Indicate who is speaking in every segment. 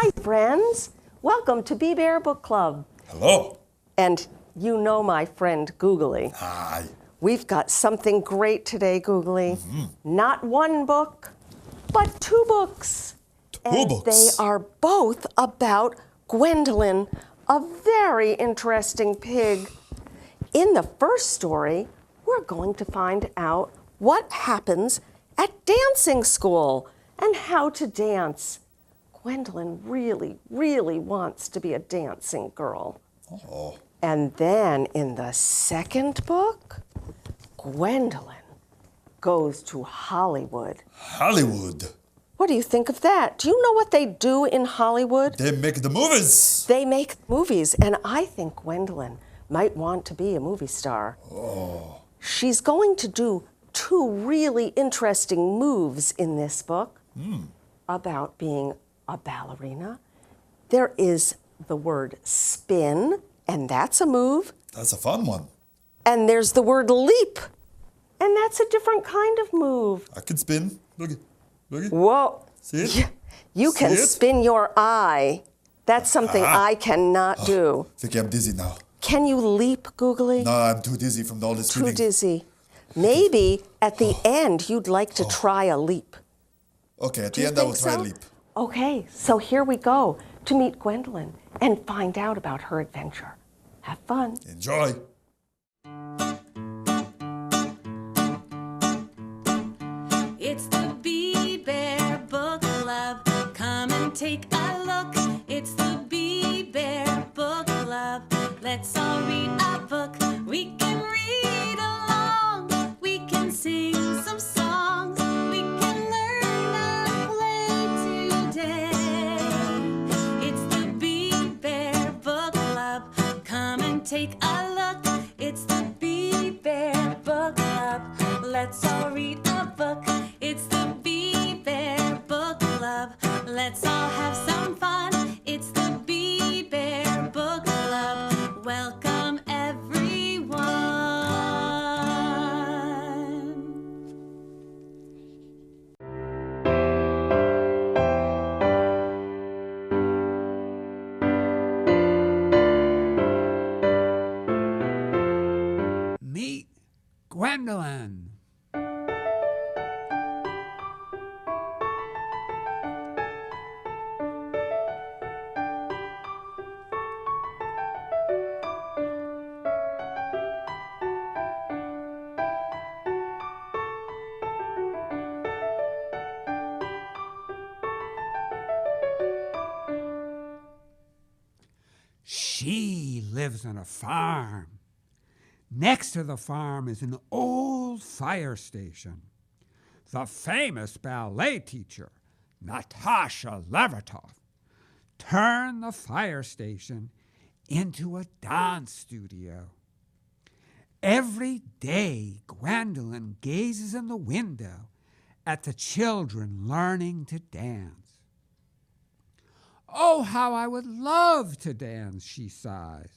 Speaker 1: Hi, friends. Welcome to Bee Bear Book Club.
Speaker 2: Hello.
Speaker 1: And you know my friend Googly.
Speaker 2: Hi.
Speaker 1: We've got something great today, Googly. Not one book, but two books.
Speaker 2: Two books?
Speaker 1: They are both about Gwendolyn, a very interesting pig. In the first story, we're going to find out what happens at dancing school and how to dance. Gwendolyn really, really wants to be a dancing girl.
Speaker 2: Oh.
Speaker 1: And then in the second book, Gwendolyn goes to Hollywood.
Speaker 2: Hollywood?
Speaker 1: What do you think of that? Do you know what they do in Hollywood?
Speaker 2: They make the movies.
Speaker 1: They make movies, and I think Gwendolyn might want to be a movie star.
Speaker 2: Oh.
Speaker 1: She's going to do two really interesting moves in this book about being a ballerina. There is the word spin, and that's a move.
Speaker 2: That's a fun one.
Speaker 1: And there's the word leap, and that's a different kind of move.
Speaker 2: I can spin. Look it. Look it.
Speaker 1: Whoa.
Speaker 2: See it?
Speaker 1: You
Speaker 2: See
Speaker 1: can
Speaker 2: it?
Speaker 1: spin your eye. That's something I cannot do.
Speaker 2: Vicky, I'm dizzy now.
Speaker 1: Can you leap, Googly?
Speaker 2: No, I'm too dizzy from all this
Speaker 1: Too
Speaker 2: spinning.
Speaker 1: dizzy. Maybe at the end you'd like to try a leap.
Speaker 2: Okay, at
Speaker 1: Do
Speaker 2: the
Speaker 1: you
Speaker 2: end I will
Speaker 1: think
Speaker 2: try
Speaker 1: so?
Speaker 2: leap.
Speaker 1: Okay, so here we go to meet Gwendolyn and find out about her adventure. Have fun.
Speaker 2: Enjoy.
Speaker 3: It's the Bee Bear Book Club. Come and take a look. It's the Bee Bear Book Club. Let's all read a book. We can read along. We can sing some songs. We can learn and play today. It's the Bee Bear Book Club. Come and take a look. It's the Bee Bear Book Club. Let's all read a book. It's the Bee Bear Book Club. Let's all have some fun. It's the Bee Bear Book Club. Welcome, everyone.
Speaker 4: Meet Gwendolyn. She lives on a farm. Next to the farm is an old fire station. The famous ballet teacher, Natasha Levertov, turned the fire station into a dance studio. Every day, Gwendolyn gazes in the window at the children learning to dance. Oh, how I would love to dance, she sighs.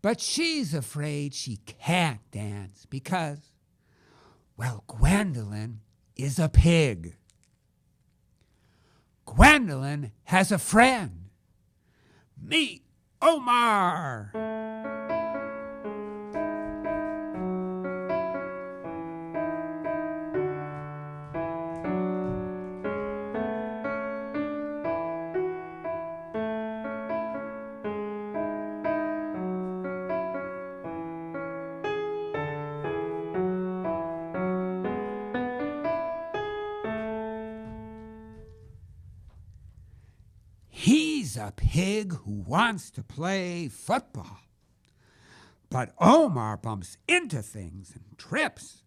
Speaker 4: But she's afraid she can't dance because, well, Gwendolyn is a pig. Gwendolyn has a friend. Meet Omar. He's a pig who wants to play football. But Omar bumps into things and trips.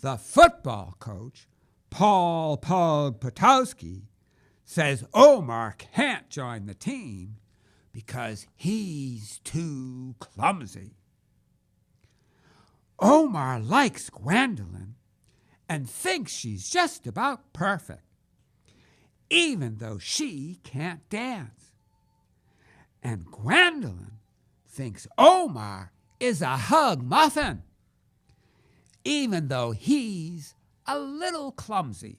Speaker 4: The football coach, Paul Pug Potowski, says Omar can't join the team because he's too clumsy. Omar likes Gwendolyn and thinks she's just about perfect, even though she can't dance. And Gwendolyn thinks Omar is a hug muffin, even though he's a little clumsy.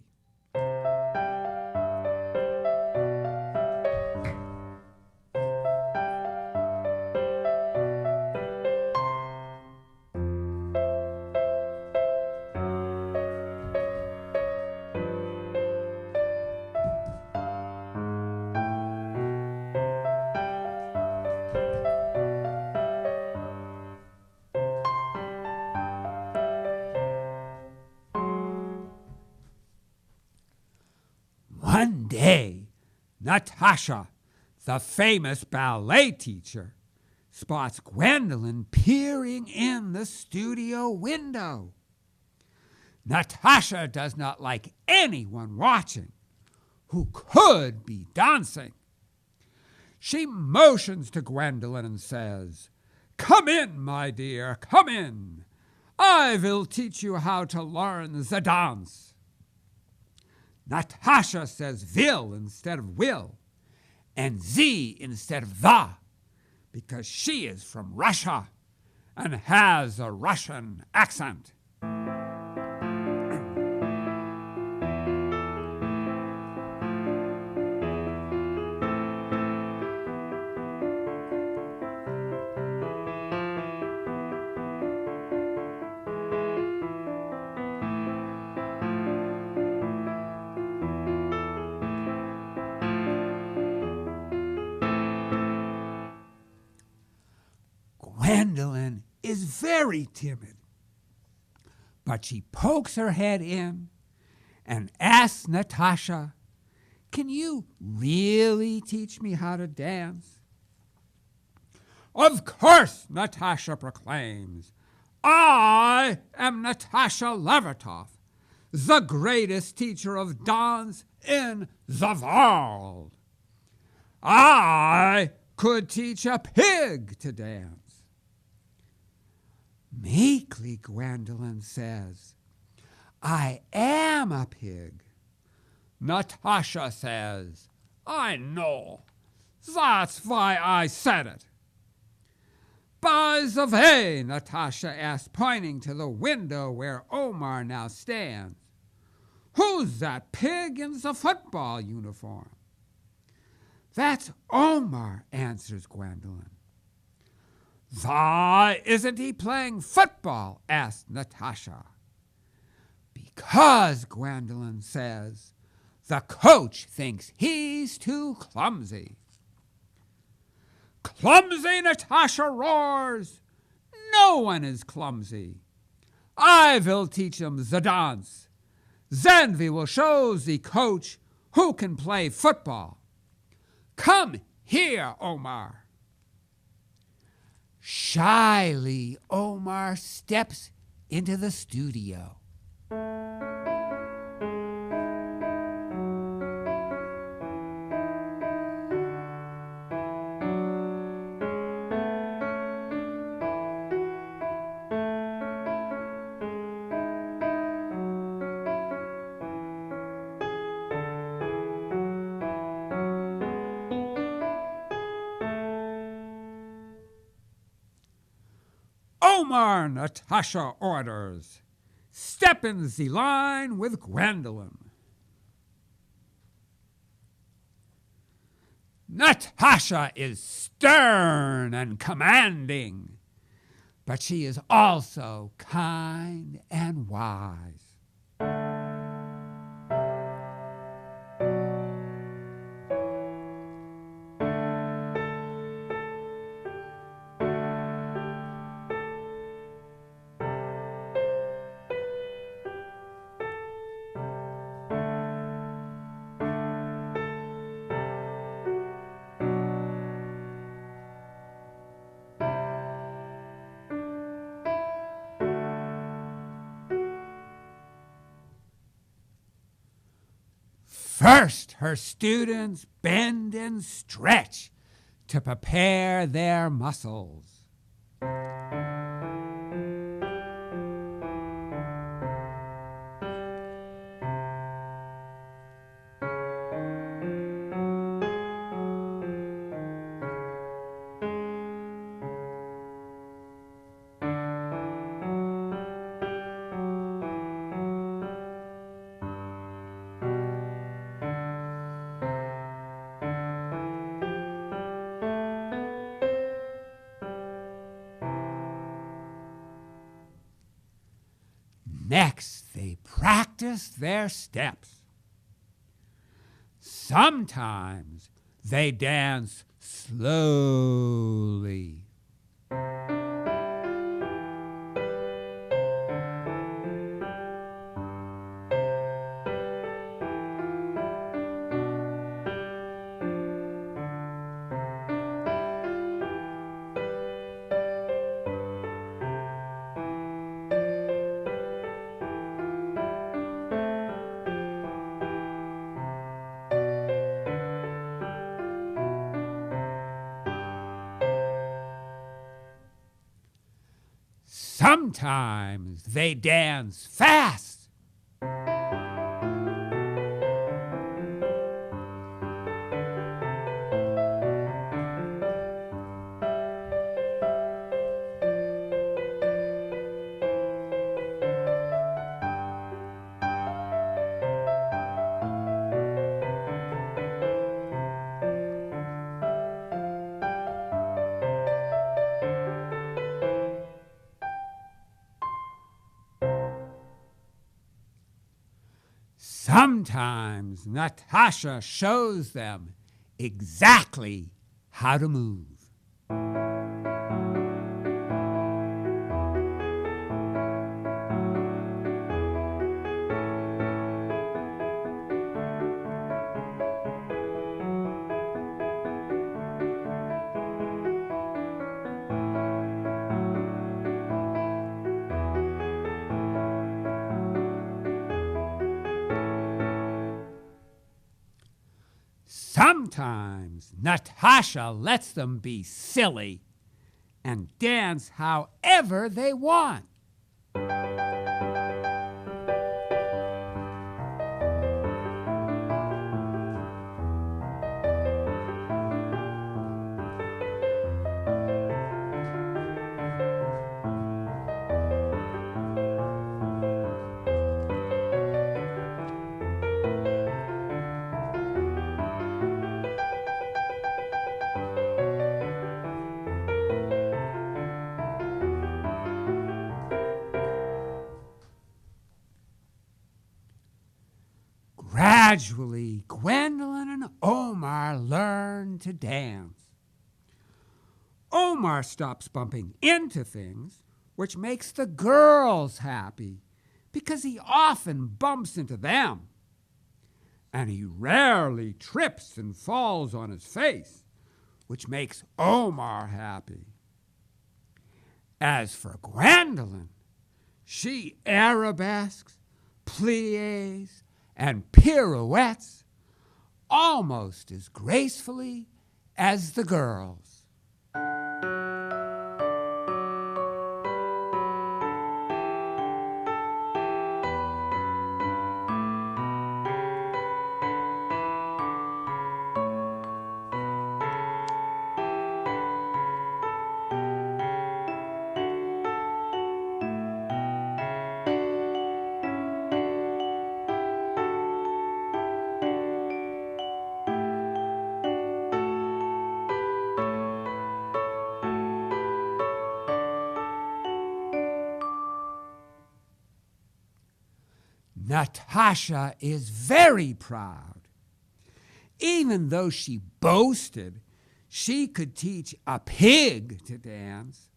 Speaker 4: Natasha, the famous ballet teacher, spots Gwendolyn peering in the studio window. Natasha does not like anyone watching who could be dancing. She motions to Gwendolyn and says, "Come in, my dear, come in. I will teach you how to learn the dance." Natasha says will instead of will, and Z instead of the, because she is from Russia and has a Russian accent. Gwendolyn is very timid, but she pokes her head in and asks Natasha, "Can you really teach me how to dance?" "Of course," Natasha proclaims. "I am Natasha Levertov, the greatest teacher of dance in the world. I could teach a pig to dance." Meekly, Gwendolyn says, "I am a pig." Natasha says, "I know. That's why I said it." "By the way," Natasha asks, pointing to the window where Omar now stands, "who's that pig in the football uniform?" "That's Omar," answers Gwendolyn. "Why isn't he playing football?" asks Natasha. "Because," Gwendolyn says, "the coach thinks he's too clumsy." "Clumsy!" Natasha roars. "No one is clumsy. I will teach him the dance. Then we will show the coach who can play football. Come here, Omar." Shyly, Omar steps into the studio. Omar, Natasha orders. "Step in the line with Gwendolyn." Natasha is stern and commanding, but she is also kind and wise. First, her students bend and stretch to prepare their muscles. Next, they practice their steps. Sometimes they dance slowly. Sometimes they dance fast. Sometimes Natasha shows them exactly how to move. Sometimes Natasha lets them be silly and dance however they want. Gradually, Gwendolyn and Omar learn to dance. Omar stops bumping into things, which makes the girls happy because he often bumps into them. And he rarely trips and falls on his face, which makes Omar happy. As for Gwendolyn, she arabesques, plies, and pirouettes almost as gracefully as the girls. Natasha is very proud. Even though she boasted she could teach a pig to dance,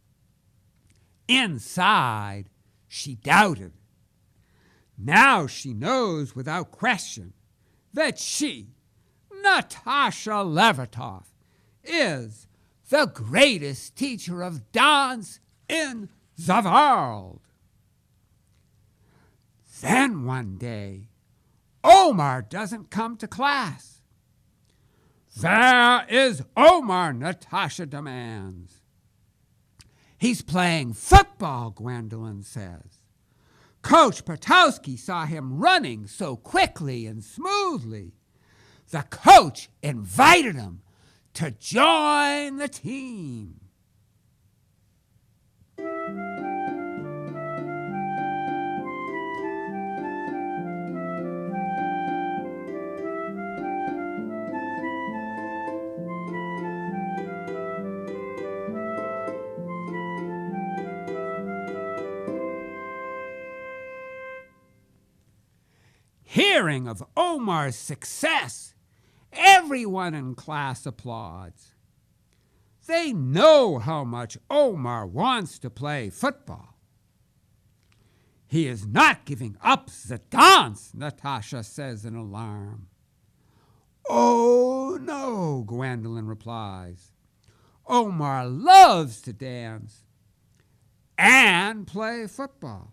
Speaker 4: inside she doubted. Now she knows without question that she, Natasha Levertov, is the greatest teacher of dance in the world. Then one day, Omar doesn't come to class. "Where is Omar?" Natasha demands. "He's playing football," Gwendolyn says. "Coach Patowski saw him running so quickly and smoothly. The coach invited him to join the team." Hearing of Omar's success, everyone in class applauds. They know how much Omar wants to play football. "He is not giving up the dance," Natasha says in alarm. "Oh, no," Gwendolyn replies. "Omar loves to dance and play football.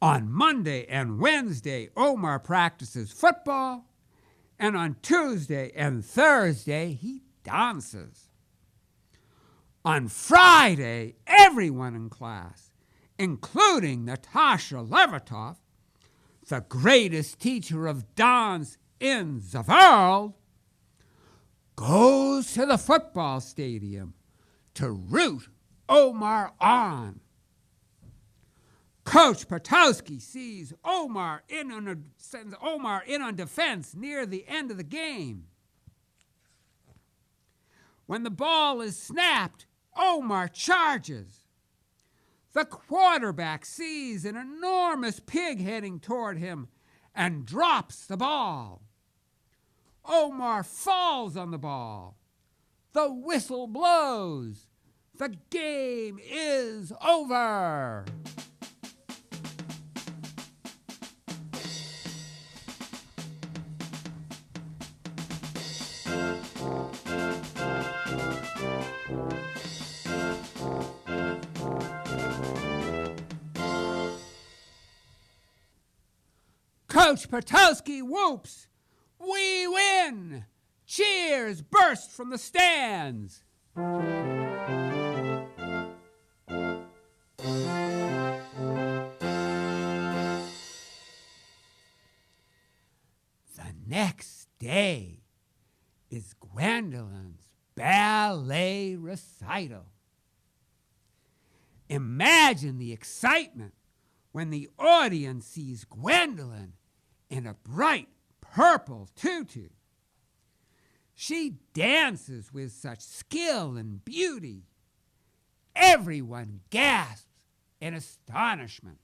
Speaker 4: On Monday and Wednesday, Omar practices football, and on Tuesday and Thursday, he dances. On Friday, everyone in class, including Natasha Levertov, the greatest teacher of dance in the world, goes to the football stadium to root Omar on. Coach Patowski sends Omar in on defense near the end of the game. When the ball is snapped, Omar charges. The quarterback sees an enormous pig heading toward him and drops the ball. Omar falls on the ball. The whistle blows. The game is over. Coach Patowski whoops, "We win!" Cheers burst from the stands. The next day is Gwendolyn's ballet recital. Imagine the excitement when the audience sees Gwendolyn in a bright purple tutu. She dances with such skill and beauty. Everyone gasps in astonishment.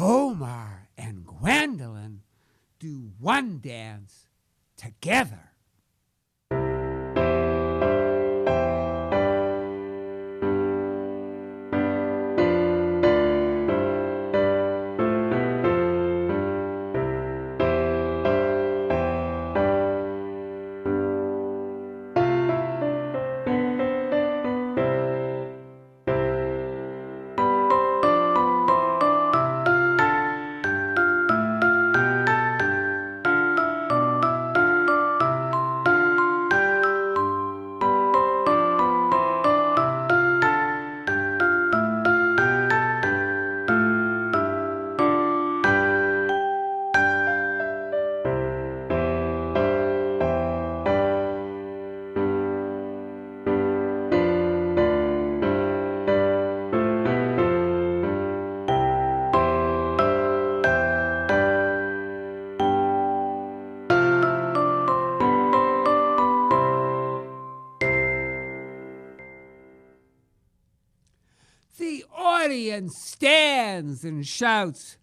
Speaker 4: Omar and Gwendolyn do one dance together. The audience stands and shouts,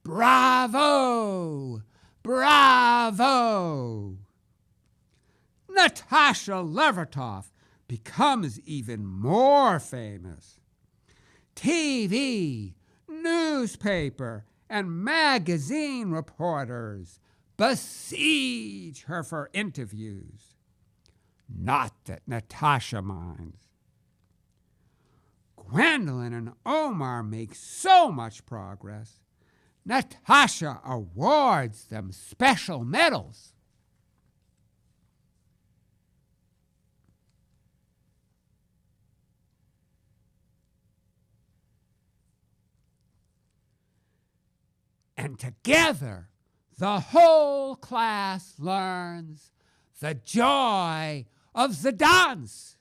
Speaker 4: "Bravo! Bravo!" Natasha Levertov becomes even more famous. TV, newspaper, and magazine reporters besiege her for interviews. Not that Natasha minds. Gwendolyn and Omar make so much progress, Natasha awards them special medals. And together, the whole class learns the joy of the dance.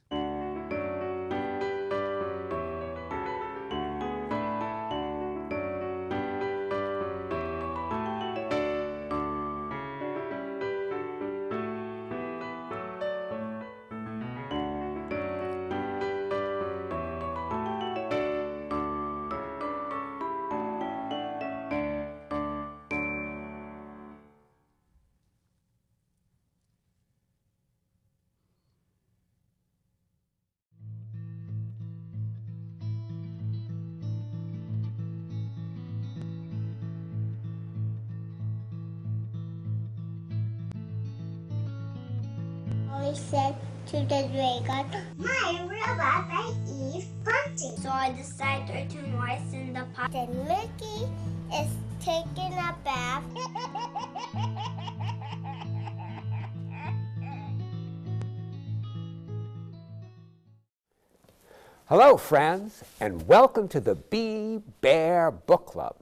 Speaker 5: said to the dragon, "My robot is punching." So I decided to moisten the pot. Then Mickey is taking a bath.
Speaker 6: Hello, friends, and welcome to the Be Bear Book Club.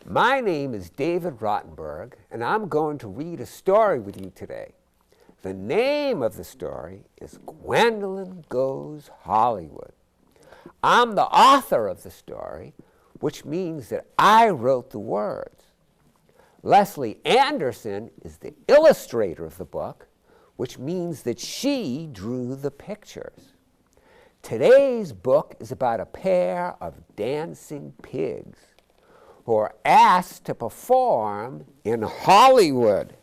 Speaker 6: My name is David Rottenberg, and I'm going to read a story with you today. The name of the story is Gwendolyn Goes Hollywood. I'm the author of the story, which means that I wrote the words. Leslie Anderson is the illustrator of the book, which means that she drew the pictures. Today's book is about a pair of dancing pigs who are asked to perform in Hollywood.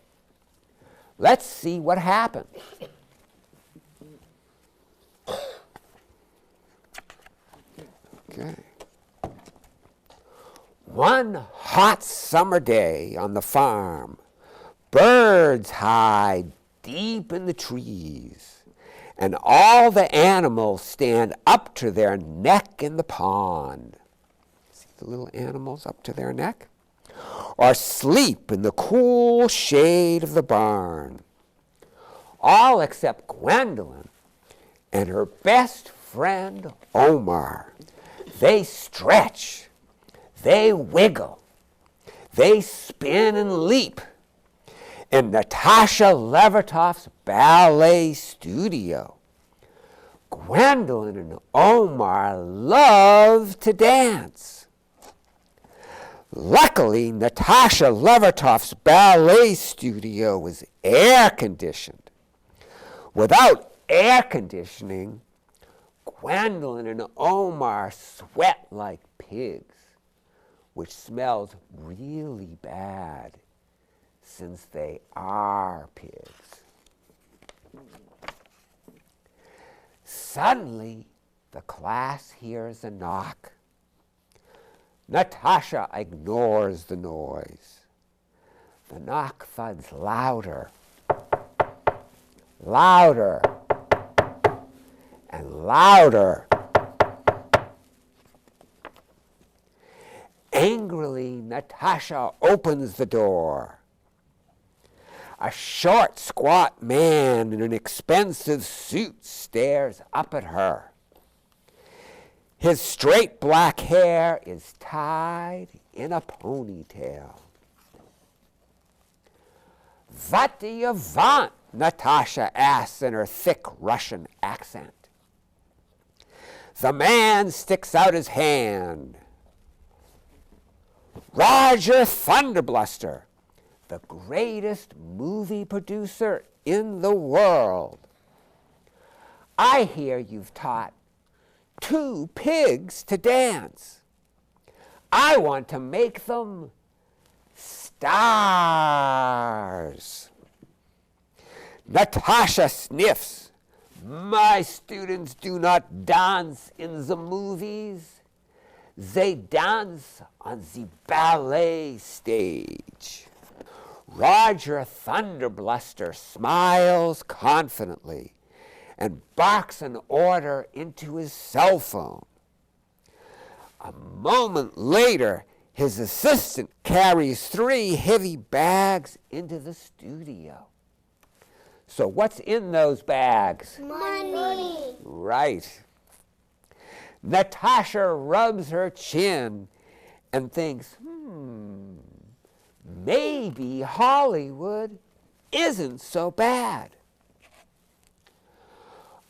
Speaker 6: Let's see what happens. Okay. One hot summer day on the farm, birds hide deep in the trees, and all the animals stand up to their neck in the pond. See the little animals up to their neck? Or sleep in the cool shade of the barn. All except Gwendolyn and her best friend Omar. They stretch, they wiggle, they spin and leap in Natasha Levertoff's ballet studio. Gwendolyn and Omar love to dance. Luckily, Natasha Levertoff's ballet studio is air-conditioned. Without air conditioning, Gwendolyn and Omar sweat like pigs, which smells really bad since they are pigs. Suddenly, the class hears a knock. Natasha ignores the noise. The knock thuds louder, louder, and louder. Angrily, Natasha opens the door. A short, squat man in an expensive suit stares up at her. His straight black hair is tied in a ponytail. "What do you want?" Natasha asks in her thick Russian accent. The man sticks out his hand. "Roger Thunderbluster, the greatest movie producer in the world. I hear you've taught 2 pigs to dance. I want to make them stars." Natasha sniffs. "My students do not dance in the movies. They dance on the ballet stage." Roger Thunderbluster smiles confidently and barks an order into his cell phone. A moment later, his assistant carries 3 heavy bags into the studio. So what's in those bags?
Speaker 5: Money.
Speaker 6: Right. Natasha rubs her chin and thinks, maybe Hollywood isn't so bad.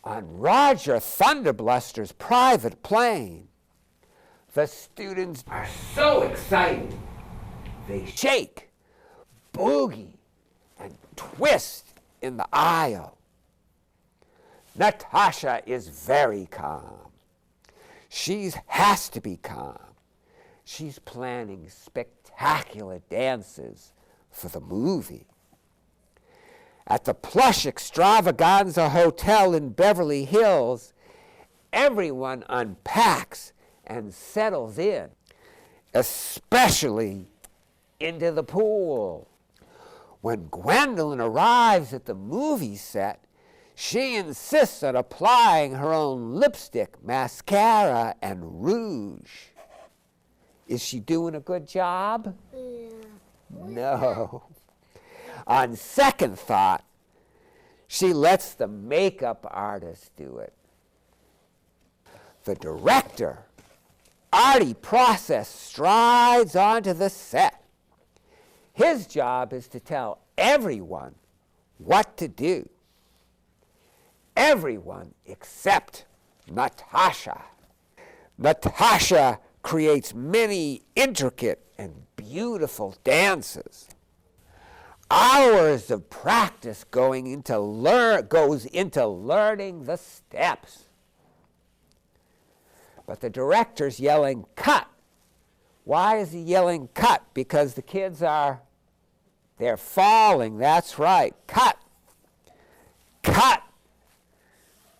Speaker 6: On Roger Thunderbluster's private plane, the students are so excited. They shake, boogie, and twist in the aisle. Natasha is very calm. She has to be calm. She's planning spectacular dances for the movie. At the plush extravaganza hotel in Beverly Hills, everyone unpacks and settles in, especially into the pool. When Gwendolyn arrives at the movie set, She insists on applying her own lipstick, mascara, and rouge. Is she doing a good job?
Speaker 5: Yeah.
Speaker 6: No. On second thought, she lets the makeup artist do it. The director, Artie Process, strides onto the set. His job is to tell everyone what to do. Everyone except Natasha. Natasha creates many intricate and beautiful dances. Hours of practice goes into learning the steps. But the director's yelling, cut. Why is he yelling cut? Because the kids they're falling, that's right, cut. Cut.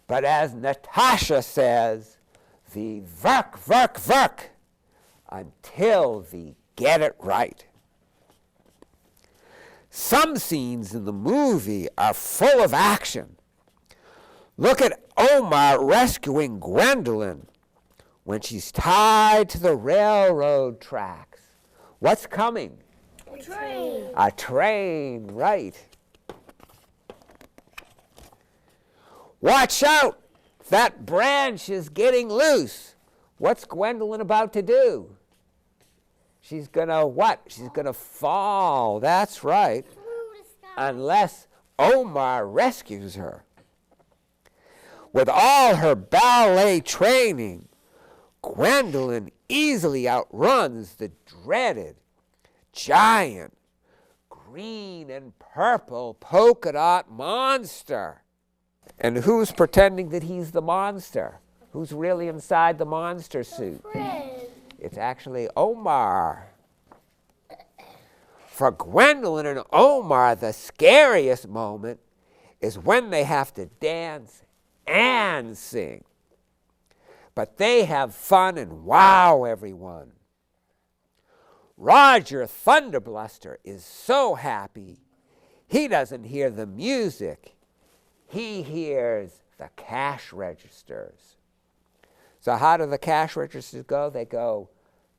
Speaker 6: But as Natasha says, the work, work, work, until we get it right. Some scenes in the movie are full of action. Look at Omar rescuing Gwendolyn when she's tied to the railroad tracks. What's coming?
Speaker 5: A train.
Speaker 6: A train, right. Watch out! That branch is getting loose. What's Gwendolyn about to do? She's gonna what? She's gonna fall. That's right. Unless Omar rescues her. With all her ballet training, Gwendolyn easily outruns the dreaded, giant, green and purple polka dot monster. And who's pretending that he's the monster? Who's really inside the monster suit? It's actually Omar. For Gwendolyn and Omar, the scariest moment is when they have to dance and sing. But they have fun and wow everyone. Roger Thunderbluster is so happy, he doesn't hear the music. He hears the cash registers. So how do the cash registers go? They go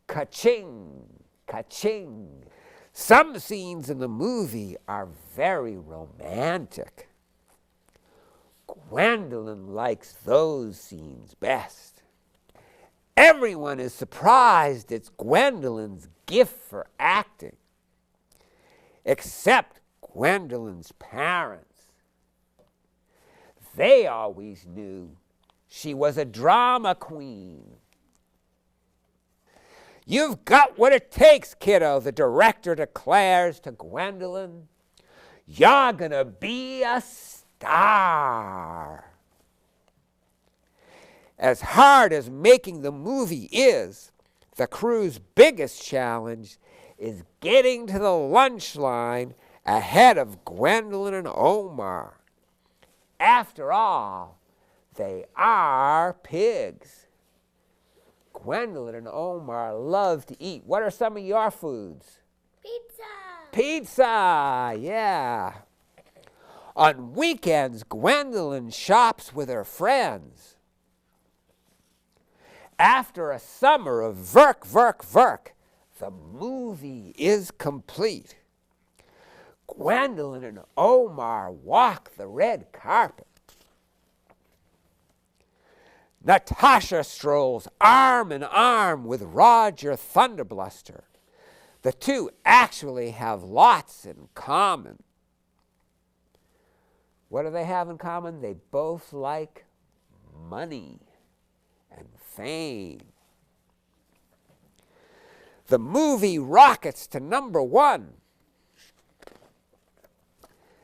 Speaker 6: ka-ching, ka-ching. Some scenes in the movie are very romantic. Gwendolyn likes those scenes best. Everyone is surprised it's Gwendolyn's gift for acting, except Gwendolyn's parents. They always knew she was a drama queen. You've got what it takes, kiddo, the director declares to Gwendolyn. You're gonna be a star. As hard as making the movie is, the crew's biggest challenge is getting to the lunch line ahead of Gwendolyn and Omar. After all, they are pigs. Gwendolyn and Omar love to eat. What are some of your foods?
Speaker 5: Pizza.
Speaker 6: Pizza, yeah. On weekends, Gwendolyn shops with her friends. After a summer of work, the movie is complete. Gwendolyn and Omar walk the red carpet. Natasha strolls arm in arm with Roger Thunderbluster. The two actually have lots in common. What do they have in common? They both like money and fame. The movie rockets to #1.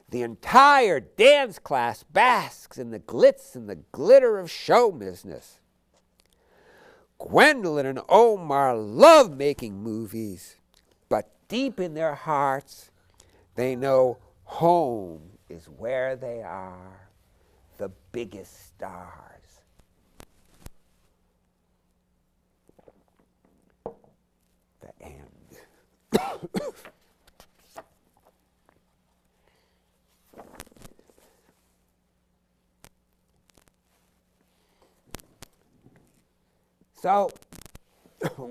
Speaker 6: The entire dance class basks in the glitz and the glitter of show business. Gwendolyn and Omar love making movies, but deep in their hearts, they know home is where they are, the biggest stars. The end. So,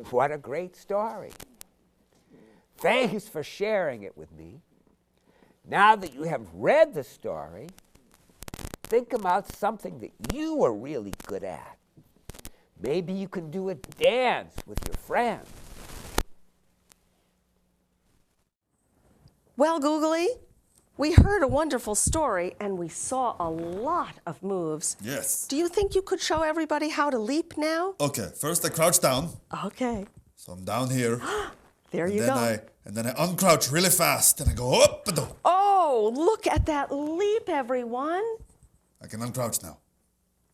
Speaker 6: what a great story. Thanks for sharing it with me. Now that you have read the story, think about something that you are really good at. Maybe you can do a dance with your friends.
Speaker 1: Well, Googly, we heard a wonderful story and we saw a lot of moves.
Speaker 2: Yes.
Speaker 1: Do you think you could show everybody how to leap now?
Speaker 2: Okay, first I crouch down.
Speaker 1: Okay.
Speaker 2: So I'm down here.
Speaker 1: There
Speaker 2: and
Speaker 1: you
Speaker 2: then
Speaker 1: go.
Speaker 2: And then I uncrouch really fast and I go up and down.
Speaker 1: Oh, look at that leap, everyone.
Speaker 2: I can uncrouch now.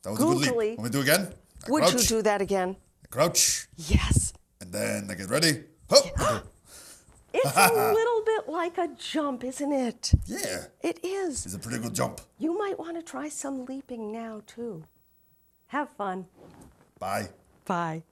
Speaker 2: That was a
Speaker 1: Googly.
Speaker 2: good leap. Want me to do again? I
Speaker 1: Would
Speaker 2: crouch,
Speaker 1: you do that again?
Speaker 2: I crouch.
Speaker 1: Yes.
Speaker 2: And then I get ready. Hop, and go.
Speaker 1: It's a little bit like a jump, isn't it?
Speaker 2: Yeah.
Speaker 1: It is.
Speaker 2: It's a pretty good jump.
Speaker 1: You might want to try some leaping now, too. Have fun.
Speaker 2: Bye.
Speaker 1: Bye.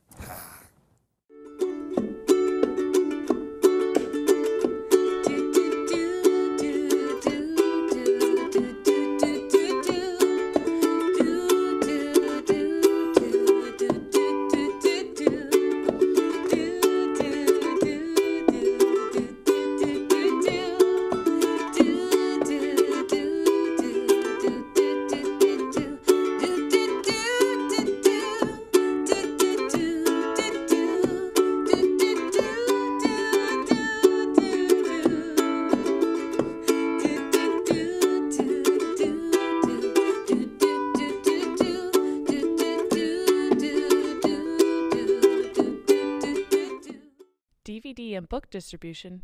Speaker 7: DVD and book distribution